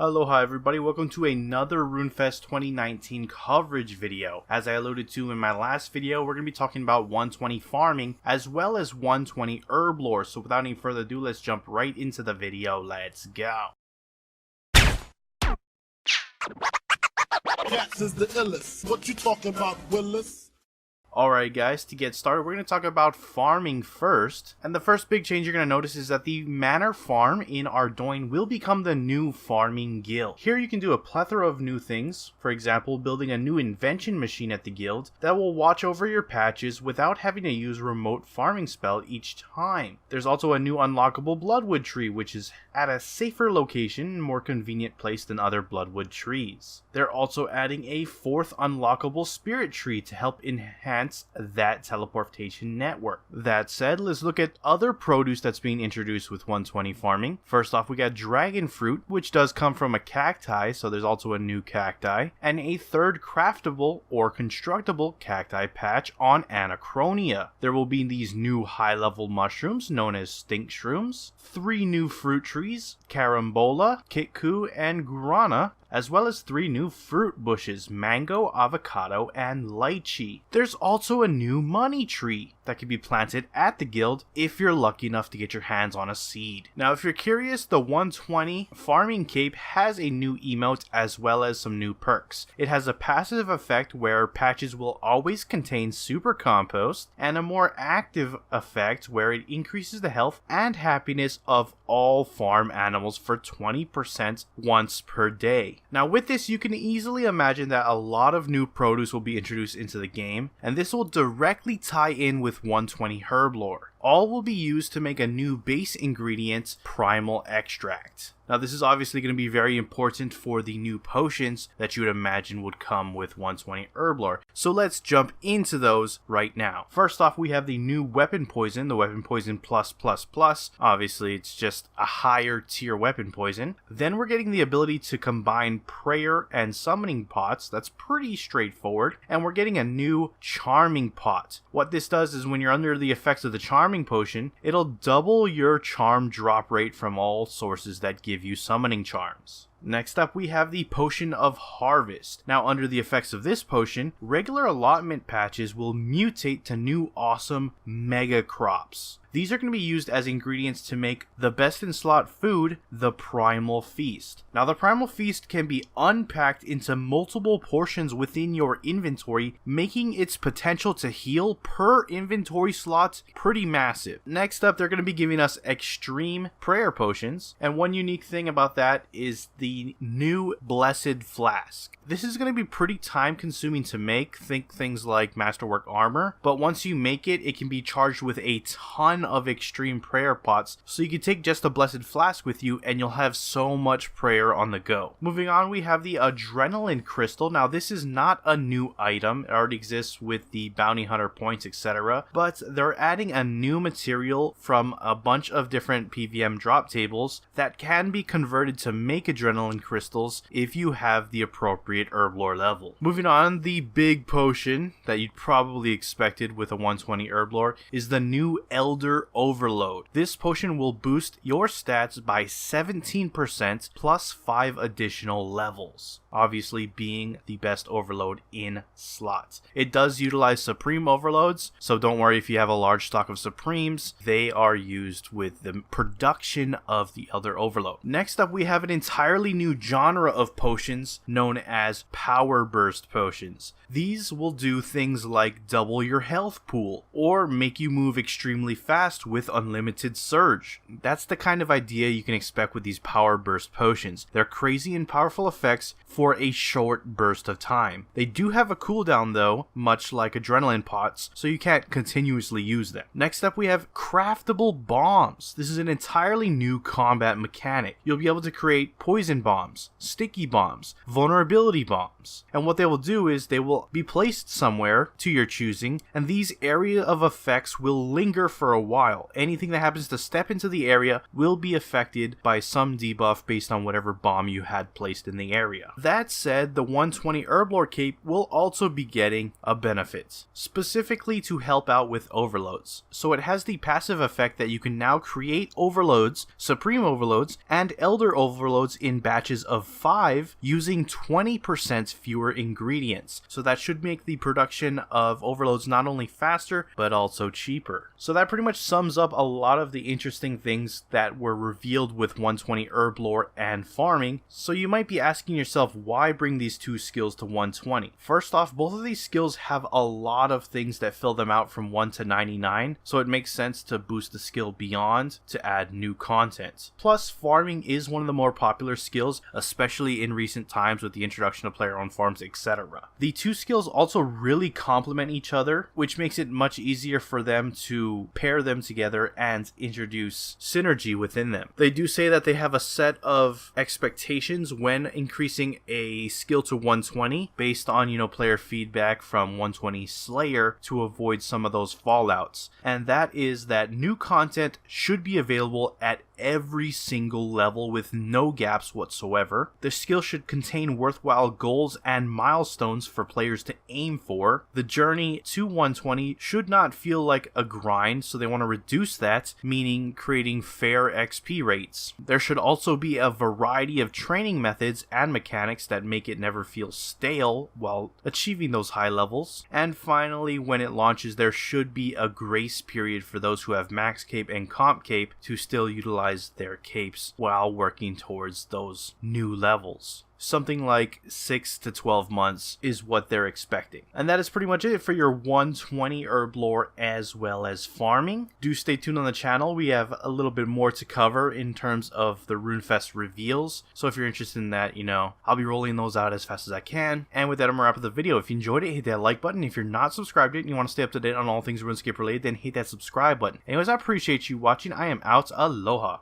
Aloha everybody, welcome to another RuneFest 2019 coverage video. As I alluded to in my last video, we're going to be talking about 120 farming as well as 120 herblore. So without any further ado, let's jump right into the video. Let's go. Cats is the illest. What you talking about, Willis? Alright guys, to get started, we're going to talk about farming first. And the first big change you're going to notice is that the manor farm in Ardoin will become the new farming guild. Here you can do a plethora of new things. For example, building a new invention machine at the guild that will watch over your patches without having to use remote farming spell each time. There's also a new unlockable bloodwood tree, which is at a safer location and more convenient place than other bloodwood trees. They're also adding a fourth unlockable spirit tree to help enhance that teleportation network. That said, let's look at other produce that's being introduced with 120 farming. First off, we got dragon fruit, which does come from a cacti, so there's also a new cacti, and a third craftable or constructible cacti patch on Anachronia. There will be these new high-level mushrooms known as stink shrooms, 3 new fruit trees, carambola, kitku, and guarana, as well as 3 new fruit bushes, mango, avocado, and lychee. There's also a new money tree that can be planted at the guild if you're lucky enough to get your hands on a seed. Now if you're curious, the 120 farming cape has a new emote as well as some new perks. It has a passive effect where patches will always contain super compost, and a more active effect where it increases the health and happiness of all farm animals for 20% once per day. Now with this, you can easily imagine that a lot of new produce will be introduced into the game, and this will directly tie in with 120 herblore. All will be used to make a new base ingredient, primal extract. Now this is obviously going to be very important for the new potions that you would imagine would come with 120 herblore. So let's jump into those right now. First off, we have the new weapon poison, the weapon poison plus. Obviously it's just a higher tier weapon poison. Then we're getting the ability to combine prayer and summoning pots. That's pretty straightforward. And we're getting a new charming pot. What this does is when you're under the effects of the charming potion, it'll double your charm drop rate from all sources that give you summoning charms. Next up, we have the Potion of Harvest. Now, under the effects of this potion, regular allotment patches will mutate to new awesome mega crops. These are going to be used as ingredients to make the best in slot food, the Primal Feast. Now, the Primal Feast can be unpacked into multiple portions within your inventory, making its potential to heal per inventory slot pretty massive. Next up, they're going to be giving us extreme prayer potions, and one unique thing about that is the new Blessed Flask. This is going to be pretty time consuming to make, think things like Masterwork Armor, but once you make it, it can be charged with a ton of extreme prayer pots, so you can take just a Blessed Flask with you and you'll have so much prayer on the go. Moving on, we have the adrenalin crystal. Now this is not a new item, it already exists with the bounty hunter points, etc., but they're adding a new material from a bunch of different PVM drop tables that can be converted to make adrenalin crystals if you have the appropriate herblore level. Moving on, the big potion that you'd probably expected with a 120 herblore is the new Elder Overload. This potion will boost your stats by 17% plus 5 additional levels, obviously being the best overload in slots. It does utilize supreme overloads, so don't worry if you have a large stock of supremes, they are used with the production of the Elder Overload. Next up, we have an entirely new genre of potions known as Power Burst potions. These will do things like double your health pool or make you move extremely fast with unlimited surge. That's the kind of idea you can expect with these Power Burst potions. They're crazy and powerful effects for a short burst of time. They do have a cooldown though, much like adrenaline pots, so you can't continuously use them. Next up, we have Craftable bombs. This is an entirely new combat mechanic. You'll be able to create poison bombs, sticky bombs, vulnerability bombs, and what they will do is they will be placed somewhere to your choosing, and these area of effects will linger for a while. Anything that happens to step into the area will be affected by some debuff based on whatever bomb you had placed in the area. That said, the 120 Herblore cape will also be getting a benefit, specifically to help out with overloads. So it has the passive effect that you can now create overloads, supreme overloads, and elder overloads in batches of 5 using 20% fewer ingredients. So that should make the production of overloads not only faster, but also cheaper. So that pretty much sums up a lot of the interesting things that were revealed with 120 Herblore and farming. So you might be asking yourself, why bring these two skills to 120? First off, both of these skills have a lot of things that fill them out from 1 to 99, so it makes sense to boost the skill beyond to add new content. Plus, farming is one of the more popular skills, especially in recent times with the introduction of player-owned farms, etc. The two skills also really complement each other, which makes it much easier for them to pair them together and introduce synergy within them. They do say that they have a set of expectations when increasing a skill to 120 based on, player feedback from 120 Slayer to avoid some of those fallouts. And that is that new content should be available at every single level with no gaps whatsoever. The skill should contain worthwhile goals and milestones for players to aim for. The journey to 120 should not feel like a grind, so they want to reduce that, meaning creating fair XP rates. There should also be a variety of training methods and mechanics that make it never feel stale while achieving those high levels. And finally, when it launches, there should be a grace period for those who have max cape and comp cape to still utilize their capes while working towards those new levels. Something like 6 to 12 months is what they're expecting. And that is pretty much it for your 120 Herblore as well as farming. Do stay tuned on the channel. We have a little bit more to cover in terms of the RuneFest reveals. So if you're interested in that, I'll be rolling those out as fast as I can. And with that, I'm gonna wrap up the video. If you enjoyed it, hit that like button. If you're not subscribed yet and you want to stay up to date on all things RuneScape related, then hit that subscribe button. Anyways, I appreciate you watching. I am out. Aloha.